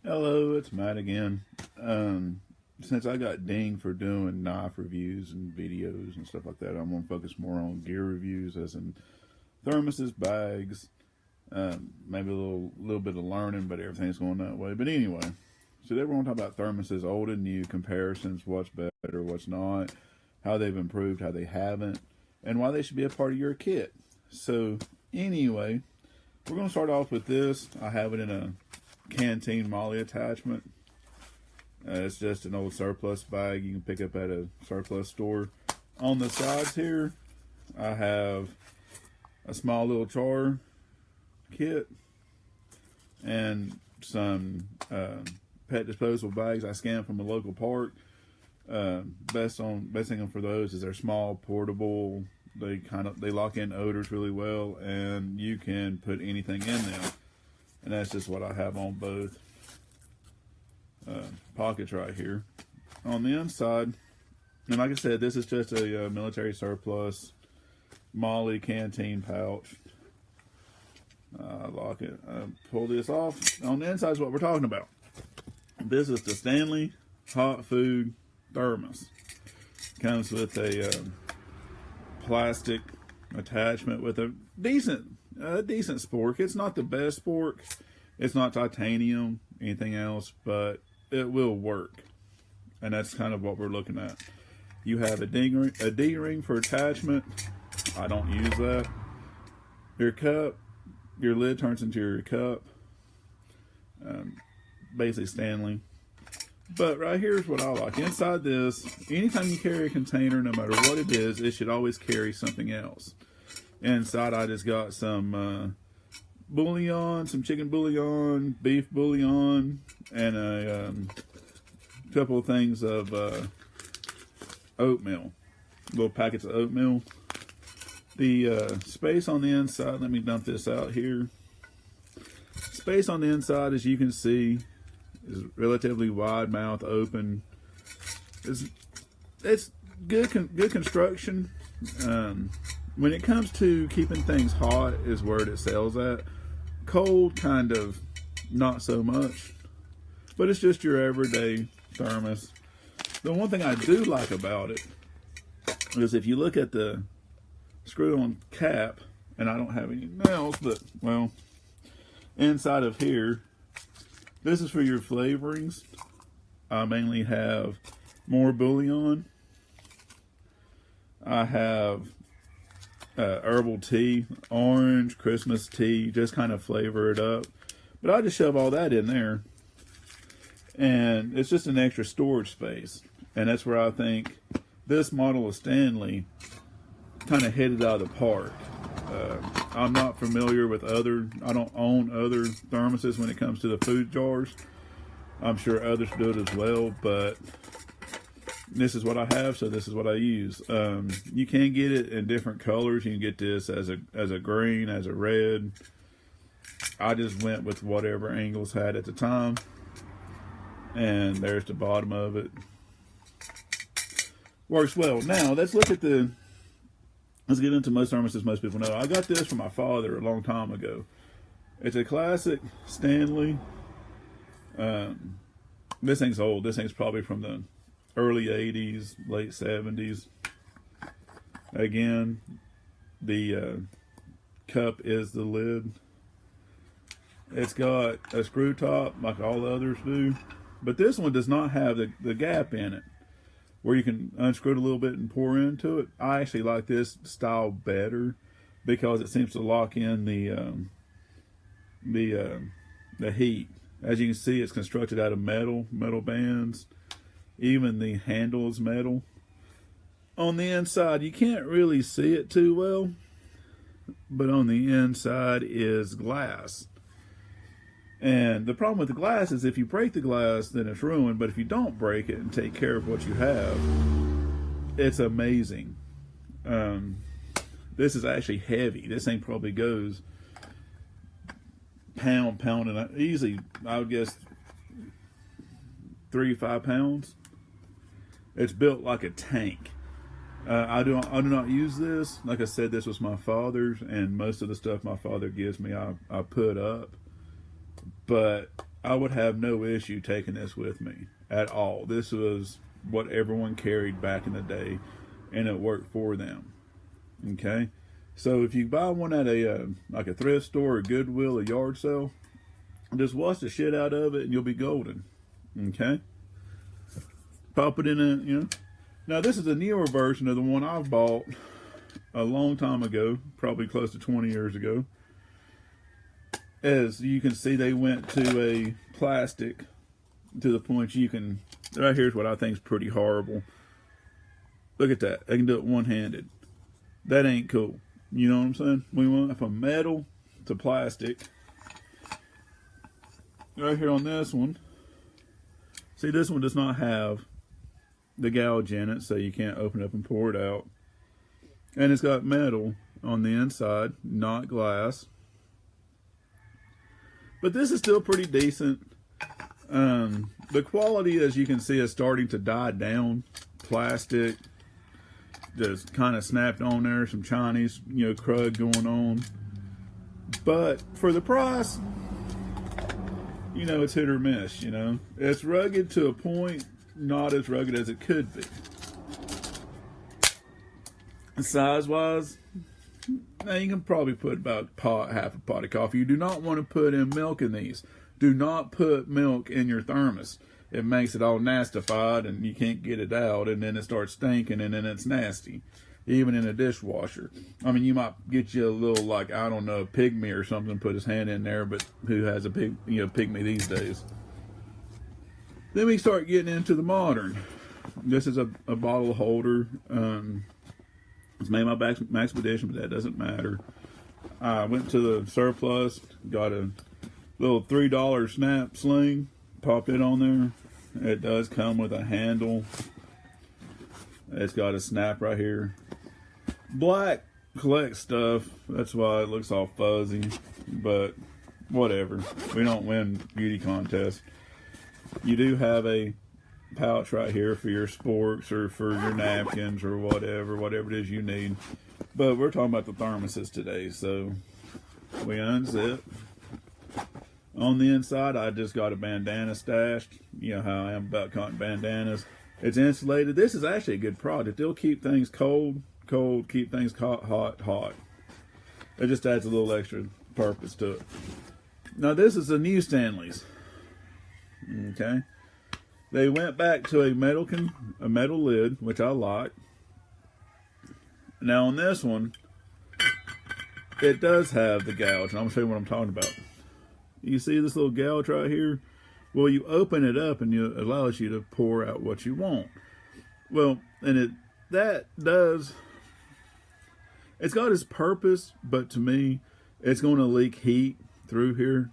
Hello, it's Matt again. Since I got dinged for doing knife reviews and videos and stuff like that, I'm going to focus more on gear reviews, as in thermoses, bags, maybe a little bit of learning, but everything's going that way. But anyway, so today we're going to talk about thermoses, old and new, comparisons, what's better, what's not, how they've improved, how they haven't, and why they should be a part of your kit. So anyway, we're going to start off with this. I have it in a Canteen Molly attachment. It's just an old surplus bag you can pick up at a surplus store. On the sides here, I have a small little char kit and some pet disposable bags I scanned from a local park. Best thing for those is they're small, portable. They lock in odors really well, and you can put anything in them. And that's just what I have on both pockets right here. On the inside, and like I said, this is just a military surplus Molly Canteen Pouch. Lock it. Pull this off. On the inside is what we're talking about. This is the Stanley hot food thermos. Comes with a plastic attachment with a decent spork. It's not the best spork. It's not titanium, anything else, but it will work. And that's kind of what we're looking at. You have a D-ring for attachment. I don't use that. Your cup, your lid turns into your cup. Basically Stanley. But right here's what I like. Inside this, anytime you carry a container, no matter what it is, it should always carry something else. Inside I just got some bouillon, some chicken bouillon, beef bouillon, and a couple of things of oatmeal, little packets of oatmeal. The space on the inside, let me dump this out here. Space on the inside, as you can see, is relatively wide mouth, open. It's good construction. When it comes to keeping things hot is where it excels at. Cold, kind of not so much. But it's just your everyday thermos. The one thing I do like about it is if you look at the screw-on cap, and I don't have any nails, but, well, inside of here, this is for your flavorings. I mainly have more bouillon. I have herbal tea, orange, Christmas tea, just kind of flavor it up. But I just shove all that in there. And it's just an extra storage space. And that's where I think this model of Stanley kind of hit it out of the park. I'm not familiar with I don't own other thermoses when it comes to the food jars. I'm sure others do it as well, but this is what I have, so this is what I use. You can get it in different colors. You can get this as a green, as a red. I just went with whatever Angles had at the time. And there's the bottom of it. Works well. Now, let's get into most thermoses most people know. I got this from my father a long time ago. It's a classic Stanley. This thing's old. This thing's probably from the early 80s, late 70s. Again, the cup is the lid. It's got a screw top like all the others do. But this one does not have the gap in it where you can unscrew it a little bit and pour into it. I actually like this style better because it seems to lock in the heat. As you can see, it's constructed out of metal bands. Even the handle is metal. On the inside, you can't really see it too well, but on the inside is glass. And the problem with the glass is if you break the glass, then it's ruined. But if you don't break it and take care of what you have, it's amazing. This is actually heavy. This thing probably goes pound, and easily, I would guess 3 to 5 pounds. It's built like a tank. I do not use this. Like I said, this was my father's, and most of the stuff my father gives me, I put up. But I would have no issue taking this with me at all. This was what everyone carried back in the day, and it worked for them. Okay, so if you buy one at a like a thrift store, a Goodwill, a yard sale, just wash the shit out of it, and you'll be golden. Okay, pop it in a, you know. Now this is a newer version of the one I bought a long time ago, probably close to 20 years ago. As you can see, they went to a plastic to the point you can. Right here's what I think is pretty horrible. Look at that. I can do it one-handed. That ain't cool. You know what I'm saying? We went from metal to plastic. Right here on this one. See, this one does not have the gouge in it, so you can't open it up and pour it out. And it's got metal on the inside, not glass. But this is still pretty decent. The quality, as you can see, is starting to die down. Plastic just kind of snapped on there. Some Chinese, you know, crud going on. But for the price, you know, it's hit or miss, you know. It's rugged to a point, not as rugged as it could be. Size-wise, now you can probably put about half a pot of coffee. You do not want to put in milk in these. Do not put milk in your thermos. It makes it all nastified and you can't get it out, and then it starts stinking, and then it's nasty. Even in a dishwasher. I mean, you might get you a little, like, I don't know, pygmy or something, put his hand in there, but who has a pygmy these days? Then we start getting into the modern. This is a bottle holder. It's made by Maxpedition, but that doesn't matter. I went to the surplus, got a little $3 snap sling, popped it on there. It does come with a handle. It's got a snap right here. Black collects stuff. That's why it looks all fuzzy. But whatever. We don't win beauty contests. You do have a pouch right here for your sporks or for your napkins or whatever it is you need. But we're talking about the thermoses today. So we unzip. On the inside, I just got a bandana stashed. You know how I am about cotton bandanas. It's insulated. This is actually a good product. It'll keep things cold, keep things hot. It just adds a little extra purpose to it. Now this is a new Stanley's. Okay. They went back to a metal lid, which I like. Now on this one, it does have the gouge, and I'm going to show you what I'm talking about. You see this little gouge right here? Well, you open it up and it allows you to pour out what you want. Well, and it's got its purpose, but to me, it's going to leak heat through here,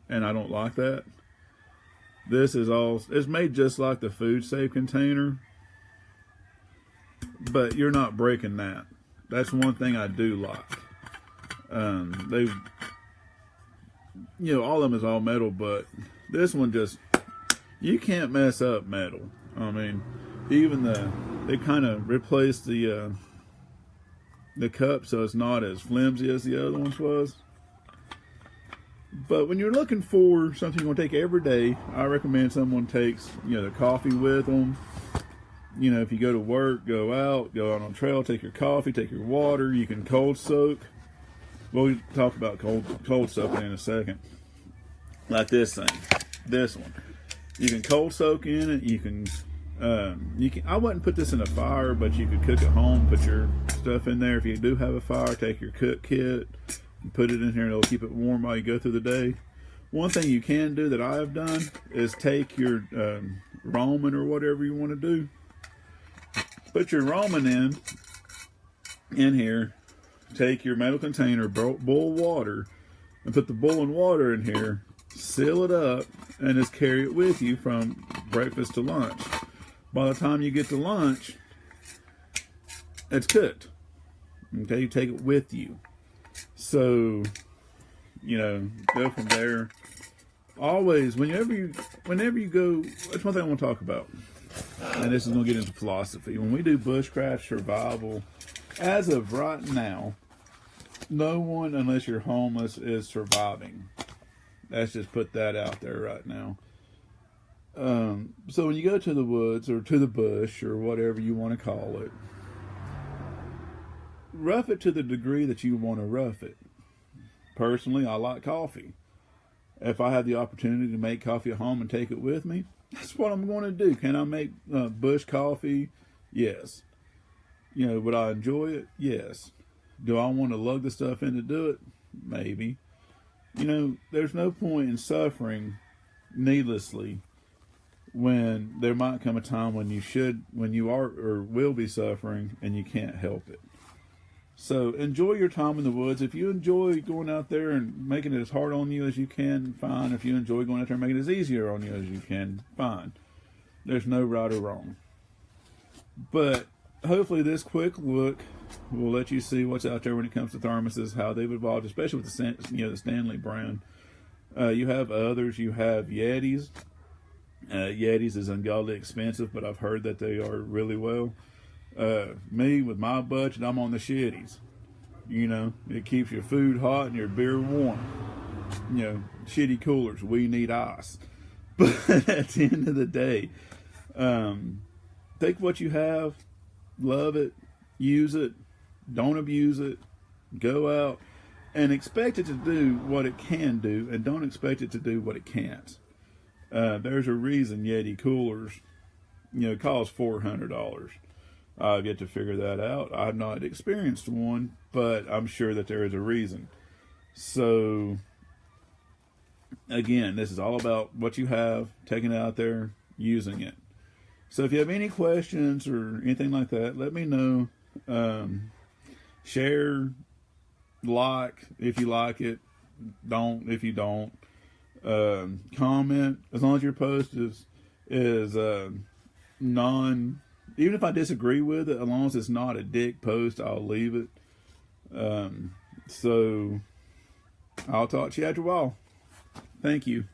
and I don't like that. This is it's made just like the food safe container, but you're not breaking that. That's one thing I do like. All of them is all metal, but this one just, you can't mess up metal. I mean, even they kind of replaced the cup so it's not as flimsy as the other ones was. But when you're looking for something you're going to take every day, I recommend someone takes, the coffee with them. If you go to work, go out on a trail, take your coffee, take your water. You can cold soak. We'll talk about cold soaking in a second. Like this thing, this one. You can cold soak in it. You can. I wouldn't put this in a fire, but you could cook at home. Put your stuff in there. If you do have a fire, take your cook kit, and put it in here, and it'll keep it warm while you go through the day. One thing you can do that I've done is take your ramen or whatever you want to do. Put your ramen in here. Take your metal container, boil water, and put the boiling water in here. Seal it up, and just carry it with you from breakfast to lunch. By the time you get to lunch, it's cooked. Okay, you take it with you. So, go from there. Always, whenever you go, that's one thing I want to talk about. And this is going to get into philosophy. When we do bushcraft survival, as of right now, no one, unless you're homeless, is surviving. Let's just put that out there right now. So when you go to the woods or to the bush or whatever you want to call it, rough it to the degree that you want to rough it. Personally, I like coffee. If I have the opportunity to make coffee at home and take it with me, that's what I'm going to do. Can I make bush coffee? Yes. Would I enjoy it? Yes. Do I want to lug the stuff in to do it? Maybe. There's no point in suffering needlessly when there might come a time when you are or will be suffering and you can't help it. So enjoy your time in the woods. If you enjoy going out there and making it as hard on you as you can, fine. If you enjoy going out there and making it as easier on you as you can, fine. There's no right or wrong. But hopefully this quick look will let you see what's out there when it comes to thermoses, how they've evolved, especially with the Stanley brand. You have others. You have Yetis. Yetis is ungodly expensive, but I've heard that they are really well. Me, with my budget, I'm on the shitties. It keeps your food hot and your beer warm. Shitty coolers. We need ice. But at the end of the day, take what you have, love it, use it, don't abuse it, go out, and expect it to do what it can do, and don't expect it to do what it can't. There's a reason Yeti coolers, cost $400. I've yet to figure that out. I've not experienced one, but I'm sure that there is a reason. So, again, this is all about what you have, taking it out there, using it. So if you have any questions or anything like that, let me know. Share, like if you like it, don't if you don't. Comment, as long as your post is non. Even if I disagree with it, as long as it's not a dick post, I'll leave it. So I'll talk to you after a while. Thank you.